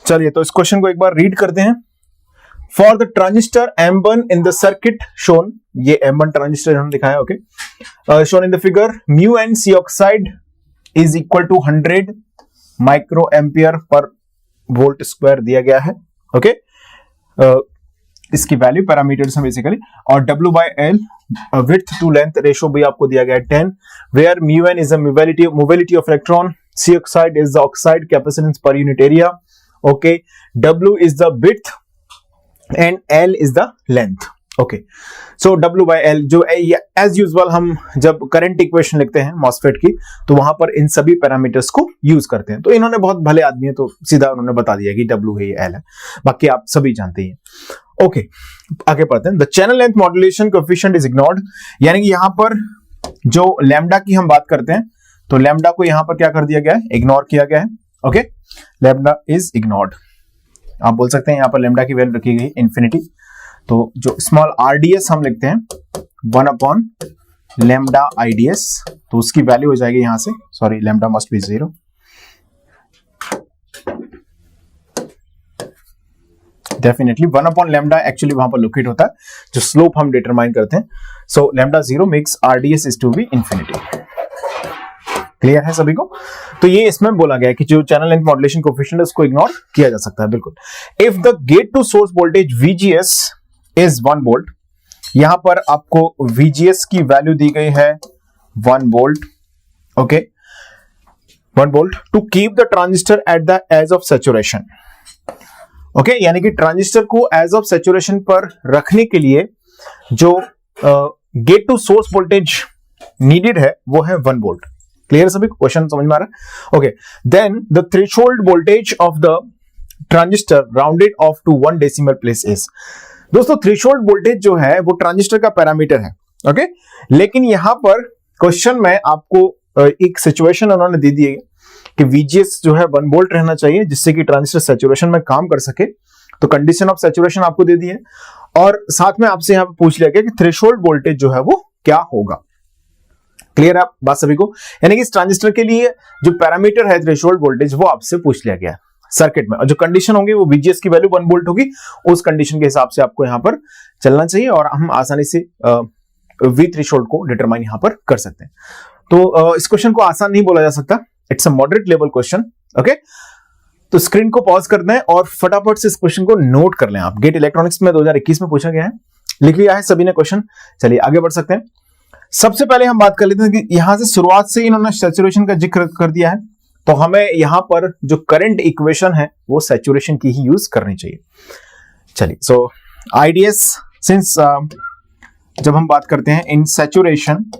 चलिए तो इस क्वेश्चन को एक बार रीड करते हैं। For the transistor M1 in the circuit shown, ये M1 ट्रांजिस्टर हमने दिखाया, okay, shown in the figure, mu n C oxide is equal to 100 micro ampere per volt square दिया गया है, ओके, इसकी वैल्यू पैरामीटर्स हैं बेसिकली, और W by L width to length ratio भी आपको दिया गया है 10, where mu n is the mobility of electron, C oxide is the oxide capacitance per unit area, okay, W is the width and L is the length, okay, so W by L जो as usual हम जब current equation लिखते हैं MOSFET की तो वहां पर इन सभी पैरामीटर्स को यूज करते हैं। तो इन्होंने बहुत भले आदमी है तो सीधा उन्होंने बता दिया कि W है ये L है, बाकी आप सभी जानते हैं, ओके, आगे पढ़ते हैं। The channel length modulation coefficient is ignored, यानी कि यहां पर जो लैम्डा की हम बात करते हैं तो लैम्डा को यहां पर क्या कर दिया गया है, इग्नोर किया गया है, ओके, लैम्डा इज इग्नोर्ड। आप बोल सकते हैं यहां पर लैम्डा की वैल्यू रखी गई इंफिनिटी, तो जो स्मॉल RDS हम लिखते हैं 1 अपॉन लैम्डा IDS, तो उसकी वैल्यू हो जाएगी यहां से, sorry lambda must be 0, definitely 1 upon lambda actually वहां पर लोकेट होता है जो स्लोप हम डिटरमाइन करते हैं, so lambda 0 makes RDS is to be infinity. Clear है सभी को? तो ये इसमें बोला गया है कि जो चैनल लेंथ मॉड्यूलेशन कोएफिशिएंट है उसको इग्नोर किया जा सकता है, बिल्कुल। If the gate to source voltage VGS is 1 volt, यहां पर आपको VGS की वैल्यू दी गई है 1 volt, okay, 1 volt, to keep the transistor at the edge of saturation, okay, यानी कि ट्रांजिस्टर को एज ऑफ सैचुरेशन पर रखने के लिए जो gate to source voltage needed है वो है 1 वोल्ट। क्लियर सभी, क्वेश्चन समझ में आ रहा है? Okay, then the threshold voltage of the transistor rounded off to 1 decimal place is, दोस्तों थ्रेशोल्ड वोल्टेज जो है वो ट्रांजिस्टर का पैरामीटर है, ओके, लेकिन यहां पर क्वेश्चन में आपको एक सिचुएशन उन्होंने दे दी है कि VGS जो है 1 वोल्ट रहना चाहिए जिससे कि ट्रांजिस्टर सैचुरेशन में काम कर सके, तो कंडीशन ऑफ सैचुरेशन आपको दे दी है, और साथ में आपसे यहां पर पूछ लिया गया कि थ्रेशोल्ड वोल्टेज जो है वो क्या होगा। क्लियर है बात सभी को? यानी कि इस ट्रांजिस्टर के लिए जो पैरामीटर है थ्रेशोल्ड वोल्टेज वो आपसे पूछ लिया गया सर्किट में, और जो कंडीशन होगी वो VGS की वैल्यू 1 वोल्ट होगी, उस कंडीशन के हिसाब से आपको यहां पर चलना चाहिए और हम आसानी से V थ्रेशोल्ड को डिटरमाइन यहां पर कर सकते हैं। तो इस क्वेश्चन को आसान नहीं बोला जा सकता, it's a moderate level question, okay. तो स्क्रीन को पॉज कर दें और फटाफट से इस क्वेश्चन को नोट कर लें आप। गेट इलेक्ट्रॉनिक्स में 2021 में पूछा गया है, लिख लिया है सभी ने क्वेश्चन। चलिए आगे बढ़ सकते हैं। सबसे पहले हम बात कर लेते हैं कि यहां से शुरुआत से इन्होंने सैचुरेशन का जिक्र कर दिया है, तो हमें यहां पर जो करंट इक्वेशन है वो सैचुरेशन की ही यूज करनी चाहिए। चलिए, सो IDS सिंस जब हम बात करते हैं in saturation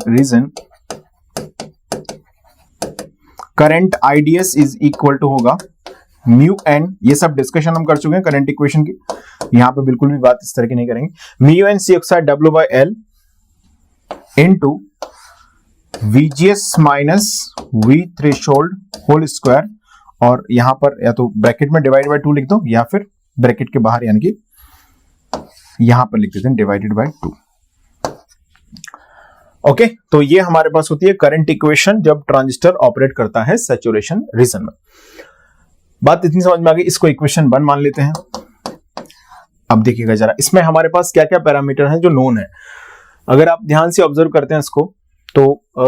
region current IDS is equal to होगा म्यू एन, ये सब डिस्कशन हम कर चुके हैं करंट इक्वेशन की, यहां पे बिल्कुल भी बात इस तरह की नहीं करेंगे। Mu n C oxide W by L into VGS minus V threshold whole square, और यहां पर या तो ब्रैकेट में डिवाइड बाय 2 लिख दो या फिर ब्रैकेट के बाहर यानी कि यहां पर लिख देते हैं डिवाइडेड बाय 2, ओके। तो ये हमारे पास होती है करंट इक्वेशन जब ट्रांजिस्टर ऑपरेट करता है सैचुरेशन रीजन में। बात इतनी समझ में आ गई, इसको इक्वेशन 1 मान लेते हैं। अब देखिएगा जरा, इसमें हमारे पास क्या क्या पैरामीटर हैं जो नोन है। अगर आप ध्यान से ऑब्जर्व करते हैं इसको तो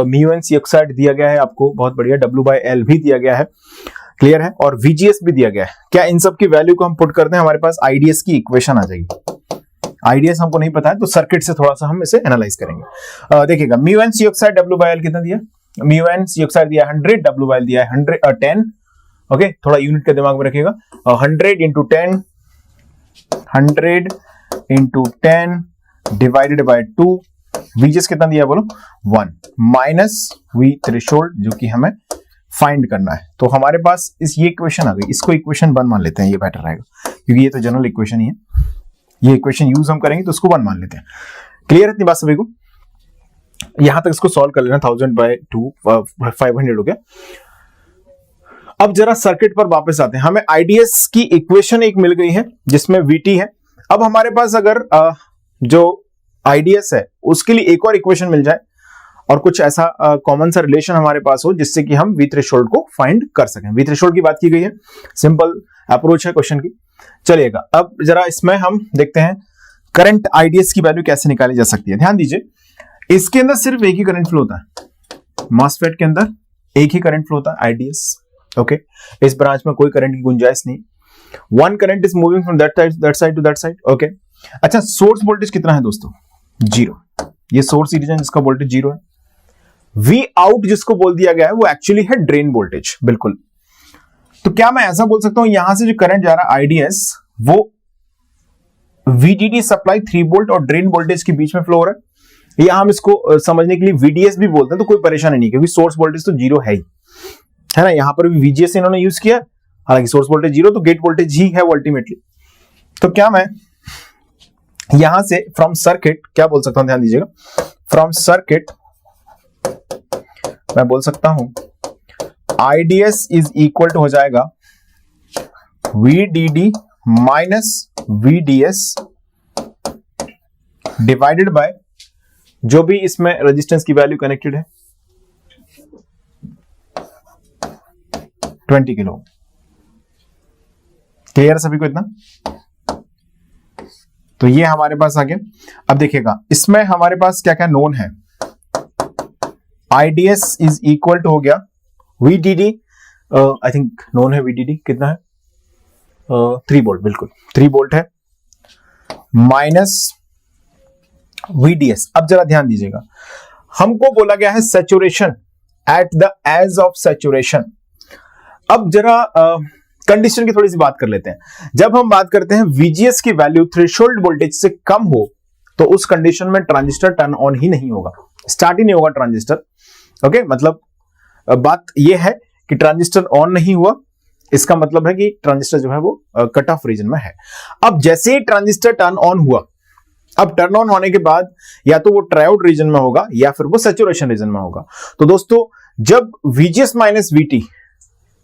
म्यू एन सी ऑक्साइड दिया गया है आपको, बहुत बढ़िया, W बाय L भी दिया गया है, क्लियर है, और VGS भी दिया गया है। क्या इन सब की वैल्यू को हम पुट करते हैं, हमारे पास IDS की इक्वेशन आ जाएगी। IDS हमको नहीं पता है तो सर्किट से थोड़ा सा हम इसे एनालाइज करेंगे। देखिएगा, mu n C oxide W by L कितना दिया, म्यू एन सी ऑक्साइड दिया 100, W बाय L दिया 10, ओके, थोड़ा यूनिट के दिमाग में रखिएगा, 100 into 10, 100 into 10 divided by 2, VGS कितना दिया बोलो 1, माइनस V थ्रेशोल्ड जो कि हमें फाइंड करना है। तो हमारे पास ये इक्वेशन आ गई, इसको इक्वेशन 1 मान लेते हैं, ये बेटर रहेगा क्योंकि ये तो जनरल इक्वेशन ही है, ये इक्वेशन यूज हम करेंगे तो उसको 1 मान लेते हैं। क्लियर है इतनी बात सभी को? यहां तक इसको सॉल्व कर लेना, 1000 बाय 2 500 हो गया। अब जरा सर्किट पर वापस आते हैं। हमें IDS की इक्वेशन एक मिल गई है जिसमें VT है। अब हमारे पास अगर जो IDS है उसके लिए एक और इक्वेशन मिल जाए और कुछ ऐसा कॉमन सा रिलेशन हमारे पास हो जिससे कि हम वी थ्रेशोल्ड को फाइंड कर सकें। वी थ्रेशोल्ड की बात की गई है, सिंपल अप्रोच है क्वेश्चन की। चलिएगा अब जरा इसमें हम देखते हैं करंट आईडीएस की वैल्यू कैसे निकाली जा सकती है। ध्यान दीजिए इसके अंदर सिर्फ एक ही करंट फ्लो होता है, मॉसफेट के अंदर एक ही करंट फ्लो होता है आईडीएस। ओके, इस ब्रांच में कोई करंट की गुंजाइश नहीं। One current is moving from that side to that side. Okay, अच्छा सोर्स वोल्टेज कितना है दोस्तों? 0। ये सोर्स रीजन जिसका वोल्टेज 0 है। वी आउट जिसको बोल दिया गया है वो एक्चुअली है ड्रेन वोल्टेज। बिल्कुल, तो क्या मैं ऐसा बोल सकता हूं यहां से जो करंट जा रहा है आईडीएस वो VDD सप्लाई 3 वोल्ट और ड्रेन वोल्टेज के बीच में फ्लो हो रहा है, या हम इसको समझने के लिए VDS भी बोलते हैं तो कोई परेशानी नहीं, क्योंकि सोर्स वोल्टेज तो 0 है ही, है ना। यहां पर भी VGS इन्होंने यूज किया, हालांकि सोर्स वोल्टेज 0 तो गेट वोल्टेज ही है वो अल्टीमेटली। तो क्या मैं यहां से फ्रॉम सर्किट क्या बोल सकता हूं? ध्यान दीजिएगा, फ्रॉम सर्किट मैं बोल सकता हूं IDS इज इक्वल टू हो जाएगा VDD minus VDS divided by जो भी इसमें रेजिस्टेंस की वैल्यू कनेक्टेड है 20 किलो। क्लियर सभी को इतना? तो ये हमारे पास आ गया। अब देखिएगा इसमें हमारे पास क्या क्या नोन है। IDS इज इक्वल टू हो गया VDD, आई थिंक नोन है VDD कितना है 3 वोल्ट, बिल्कुल 3 वोल्ट है, माइनस VDS। अब जरा ध्यान दीजिएगा, हमको बोला गया है saturation at the edge of saturation. अब जरा कंडीशन की थोड़ी सी बात कर लेते हैं। जब हम बात करते हैं VGS की वैल्यू थ्रेशोल्ड वोल्टेज से कम हो तो उस कंडीशन में ट्रांजिस्टर टर्न ऑन ही नहीं होगा, स्टार्ट ही नहीं होगा ट्रांजिस्टर। ओके, मतलब बात यह है कि ट्रांजिस्टर ऑन नहीं हुआ, इसका मतलब है कि ट्रांजिस्टर जो है वो कट ऑफ रीजन में है। अब जैसे ही ट्रांजिस्टर टर्न ऑन हुआ, अब टर्न ऑन होने के बाद या तो वो ट्रायोड रीजन में होगा या फिर वो सैचुरेशन रीजन में होगा। तो दोस्तों जब VGS माइनस VT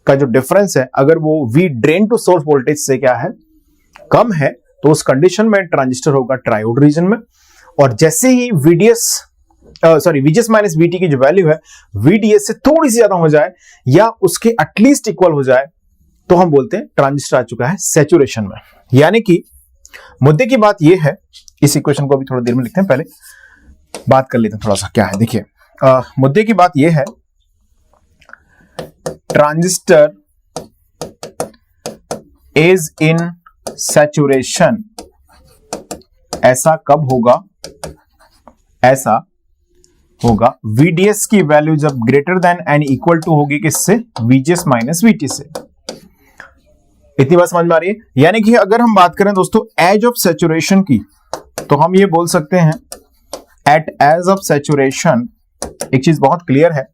का जो डिफरेंस है अगर वो V drain to source voltage से क्या है कम है तो उस कंडीशन में ट्रांजिस्टर होगा ट्रायोड रीजन में। और जैसे ही VGS माइनस VT की जो वैल्यू है VDS से थोड़ी सी ज्यादा हो जाए या उसके एटलीस्ट इक्वल हो जाए तो हम बोलते हैं ट्रांजिस्टर आ चुका है सैचुरेशन में। यानी कि मुद्दे की बात यह है, इस इक्वेशन को अभी थोड़ी देर में लिखते हैं, पहले बात कर लेते हैं थोड़ा सा क्या है। देखिए मुद्दे की बात यह है ट्रांजिस्टर इज इन सैचुरेशन ऐसा कब होगा? ऐसा होगा VDS की वैल्यू जब greater than and equal to होगी किससे? VGS माइनस VT से। इतनी बात समझ में आ रही है? यानी कि अगर हम बात करें दोस्तों एज ऑफ सैचुरेशन की तो हम ये बोल सकते हैं एट एज ऑफ सैचुरेशन एक चीज बहुत क्लियर है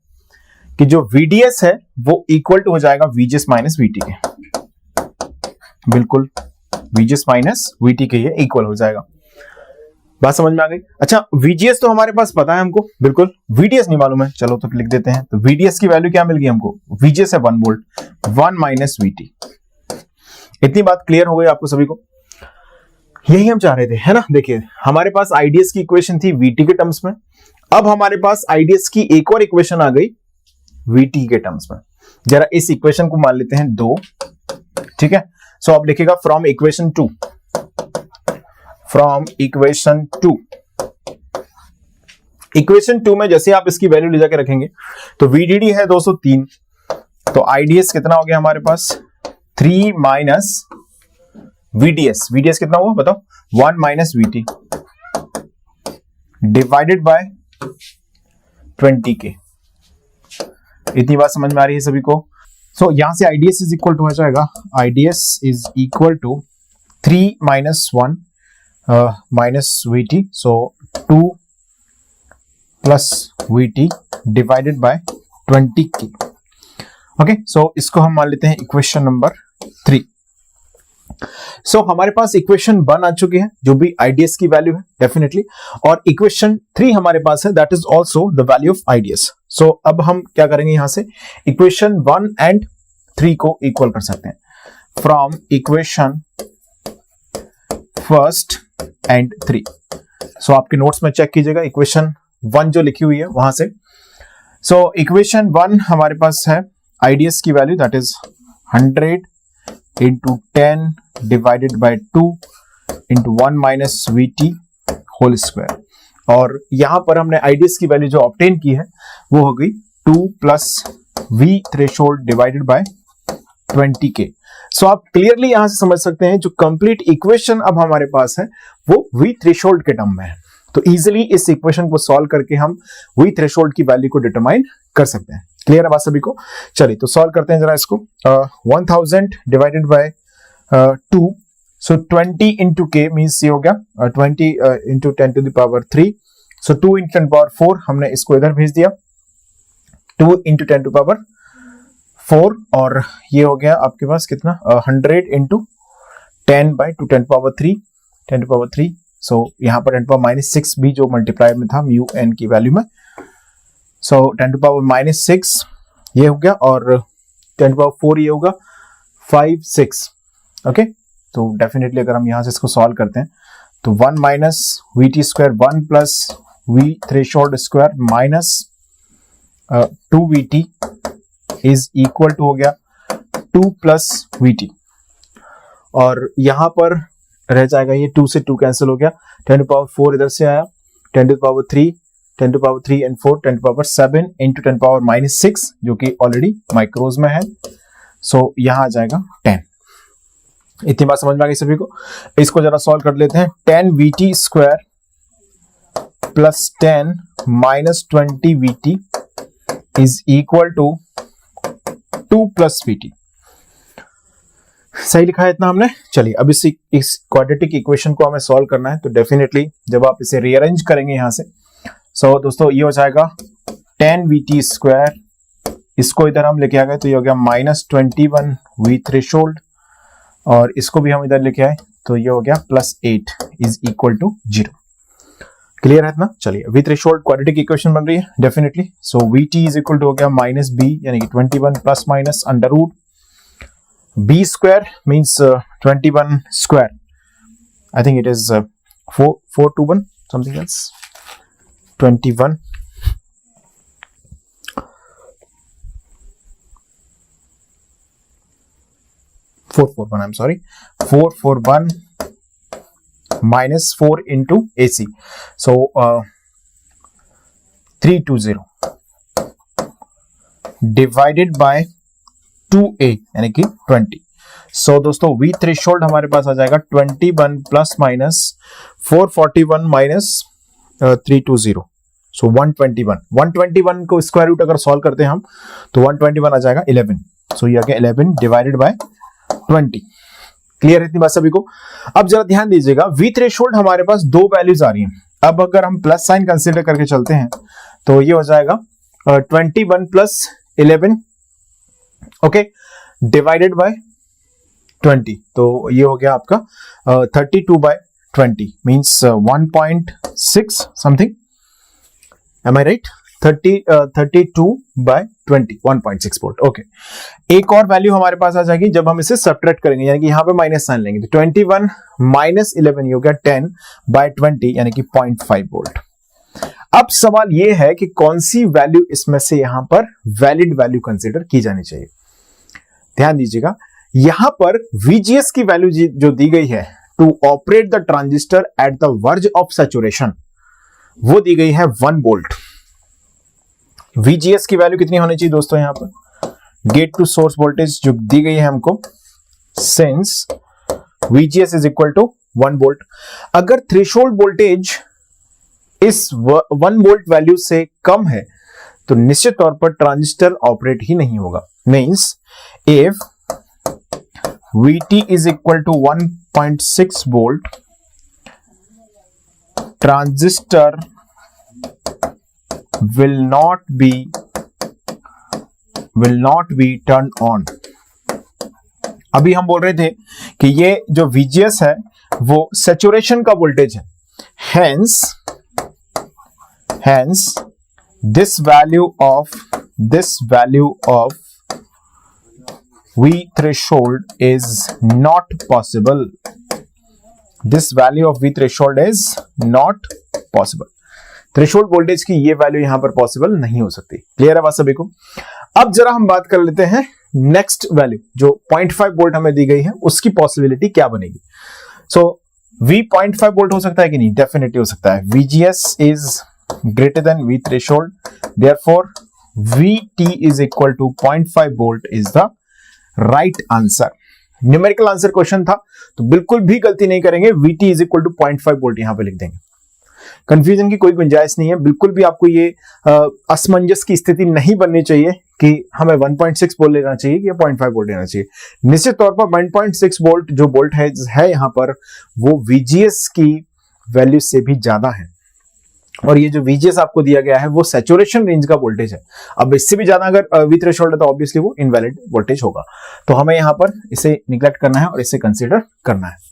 कि जो VDS है वो इक्वल टू हो जाएगा VGS माइनस VT के। बिल्कुल VGS माइनस VT के ये इक्वल हो जाएगा। बात समझ में आ गई? अच्छा VGS तो हमारे पास पता है हमको, बिल्कुल VDS नहीं मालूम है, चलो तो लिख देते हैं। तो VDS की वैल्यू क्या मिल गई हमको? VGS है 1 वोल्ट, 1 माइनस VT। इतनी बात क्लियर हो गई आपको सभी को? यही हम चाह रहे थे, है ना। देखिए हमारे पास IDS की इक्वेशन थी VT के टर्म्स में, अब हमारे पास IDS की एक और इक्वेशन आ गई VT के टर्म्स में। जरा इस इक्वेशन को मान लेते हैं 2, ठीक है। सो आप लिखिएगा from equation 2, from equation 2। Equation 2 में जैसे आप इसकी वैल्यू ले जाके रखेंगे तो VDD है 203, तो IDS कितना हो गया हमारे पास? 3 माइनस VDS। VDS कितना हुआ बताओ? 1 minus VT divided by 20K। इतनी बात समझ में आ रही है सभी को? सो यहां से IDS इज इक्वल टू हो जाएगा, IDS is equal to 3 minus 1 minus VT, so 2 plus VT divided by 20K। Okay, so इसको हम मान लेते हैं इक्वेशन नंबर 3। सो हमारे पास इक्वेशन 1 आ चुकी है जो भी IDS की वैल्यू है डेफिनेटली, और इक्वेशन 3 हमारे पास है that is also the value of IDS। सो अब हम क्या करेंगे, यहां से इक्वेशन 1 एंड 3 को इक्वल कर सकते हैं फ्रॉम इक्वेशन 1 एंड 3। सो आपके नोट्स में चेक कीजिएगा, इक्वेशन 1 जो लिखी हुई है वहां से। सो इक्वेशन 1 हमारे पास है IDS की value that is 100 into 10 divided by 2 into 1 minus VT whole square. और यहां पर हमने IDS की वैल्यू जो ऑब्टेन की है वो हो गई 2 plus V threshold divided by 20K। सो आप क्लियरली यहां से समझ सकते हैं जो कंप्लीट इक्वेशन अब हमारे पास है वो V थ्रेशोल्ड के टर्म में है। तो इजीली इस इक्वेशन को सॉल्व करके हम V थ्रेशोल्ड की वैल्यू को डिटरमाइन कर सकते हैं। क्लियर है बात सभी को? चलिए तो सॉल्व करते हैं जरा इसको। 1000 divided by 2, so 20 into k means ये हो गया 20 into 10 to the power 3, so 2 into 10 power 4, हमने इसको इधर भेज दिया 2 इंटू 10 टू पावर 4, और ये हो गया आपके पास कितना 100 into 10 by 2 10 power 3 10 to power 3, so यहाँ पर 10 पावर -6 भी जो मल्टीप्लाई में था म्यू एन की वैल्यू में, सो 10 टू पावर -6 ये हो गया, और 10 टू पावर 4 ये होगा 5 6। ओके, तो डेफिनेटली अगर हम यहां से इसको सॉल्व करते हैं तो 1 minus VT square 1 plus V threshold square minus 2VT is equal to हो गया 2 प्लस VT, और यहां पर रह जाएगा ये 2 से 2 कैंसिल हो गया, 10 टू पावर 4 इधर से आया, 10 to power 3 10 to power 3 and 4 10 to power 7 into 10 power -6 जो कि ऑलरेडी माइक्रोज में है, सो यहां आ जाएगा 10। इतनी बात समझ में आ गई सभी को? इसको जरा सॉल्व कर लेते हैं। 10 VT square plus 10 minus 20 VT is equal to 2 plus VT। सही लिखा है इतना हमने। चलिए अब इस क्वाड्रेटिक इक्वेशन को हमें सॉल्व करना है, तो डेफिनेटली जब आप इसे रीअरेंज करेंगे यहां से, सो दोस्तों ये हो जाएगा 10 VT स्क्वायर, इसको इधर हम लेके आ गए तो ये हो गया -21 V थ्रेशोल्ड, और इसको भी हम इधर लेके आए तो ये हो गया +8 इज इक्वल टू 0। क्लियर है इतना? चलिए V थ्रेशोल्ड क्वाड्रेटिक इक्वेशन बन रही है definitely. So VT is equal to हो गया -B यानी कि 21 plus minus under root B square means 21 square, I think it is 421 something else, 21 441 I'm sorry 441 minus 4 into AC, so 320 divided by 2A यानी कि 20। सो दोस्तों V थ्रेशोल्ड हमारे पास आ जाएगा 21 plus minus 441 minus 320, सो 121 को स्क्वायर रूट अगर solve करते हैं हम तो 121 आ जाएगा 11, सो ये आ गया 11 डिवाइडेड बाय 20। क्लियर है इतनी बात सभी को? अब जरा ध्यान दीजिएगा V थ्रेशोल्ड हमारे पास दो वैल्यूज आ रही हैं। अब अगर हम प्लस साइन कंसीडर करके चलते हैं तो ये हो जाएगा 21 प्लस 11 ओके डिवाइडेड बाय 20, तो ये हो गया आपका 32 by 20 means 1.6 something, am I right? 32 by 20 1.6 volt. Okay, एक और वैल्यू हमारे पास आ जाएगी जब हम इसे सब्ट्रैक्ट करेंगे, यानी कि यहां पे माइनस साइन लेंगे तो 21 माइनस 11 हो गया 10 बाय 20 यानी कि 0.5 वोल्ट। अब सवाल यह है कि कौन सी वैल्यू इसमें से यहां पर वैलिड वैल्यू कंसीडर की जानी चाहिए। ध्यान दीजिएगा यहां पर VGS की वैल्यू जो दी गई है to operate the transistor at the verge of saturation, वो दी गई है 1 वोल्ट। VGS की वैल्यू कितनी होनी चाहिए दोस्तों? यहां पर गेट टू सोर्स वोल्टेज जो दी गई है हमको, since VGS is equal to 1 volt. अगर थ्रेशोल्ड वोल्टेज इस 1 वोल्ट वैल्यू से कम है तो निश्चित तौर पर ट्रांजिस्टर ऑपरेट ही नहीं होगा। Means if VT is equal to 1.6 volt, transistor will not be turned on। अभी हम बोल रहे थे कि ये जो VGS है वो सैचुरेशन का वोल्टेज है, hence this value of V threshold is not possible. This value of V threshold is not possible. Threshold voltage की ये वैल्यू यहां पर पॉसिबल नहीं हो सकती। क्लियर है बात सभी को? अब जरा हम बात कर लेते हैं नेक्स्ट वैल्यू जो 0.5 वोल्ट हमें दी गई है, उसकी पॉसिबिलिटी क्या बनेगी। सो V 0.5 वोल्ट हो सकता है कि नहीं? डेफिनेटली हो सकता है। VGS is greater than V threshold, therefore VT is equal to 0.5 volt is the right answer. Numerical answer question था, तो बिल्कुल भी गलती नहीं करेंगे। VT is equal to 0.5 volt यहां पे लिख देंगे। कंफ्यूजन की कोई गुंजाइश नहीं है। बिल्कुल भी आपको ये असमंजस की स्थिति नहीं बननी चाहिए कि हमें 1.6 वोल्ट लेना चाहिए या 0.5 वोल्ट लेना चाहिए। निश्चित तौर पर 1.6 वोल्ट जो वोल्ट है यहां पर, वो VGS की वैल्यू से भी ज्यादा है, और ये जो VGS आपको दिया गया है वो सैचुरेशन रेंज का वोल्टेज है। अब इससे भी ज्यादा अगर V थ्रेशोल्ड है तो ऑब्वियसली वो इनवैलिड वोल्टेज होगा। तो हमें यहां पर इसे निगलेक्ट करना है और इसे कंसीडर करना है।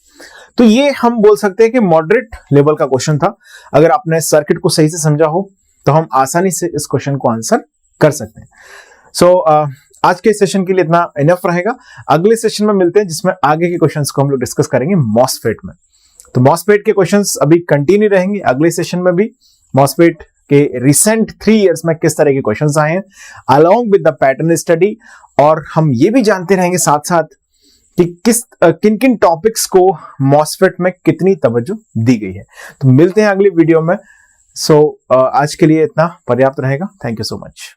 तो ये हम बोल सकते हैं कि मॉडरेट लेवल का क्वेश्चन था। अगर आपने सर्किट को सही से समझा हो तो हम आसानी से इस क्वेश्चन को आंसर कर सकते हैं। सो आज के सेशन के लिए इतना इनफ रहेगा। अगले सेशन में मिलते हैं जिसमें आगे के क्वेश्चंस को हम लोग डिस्कस करेंगे मॉसफेट में। तो मॉसफेट के क्वेश्चंस अभी कंटिन्यू रहेंगे अगले सेशन में भी। मॉसफेट के रिसेंट 3 इयर्स में किस तरह के क्वेश्चंस आए हैं along with the pattern study, और हम ये भी जानते रहेंगे साथ साथ कि किन किन टॉपिक्स को मॉसफेट में कितनी तवज्जो दी गई है। तो मिलते हैं अगली वीडियो में। सो आज के लिए इतना पर्याप्त रहेगा। Thank you so much.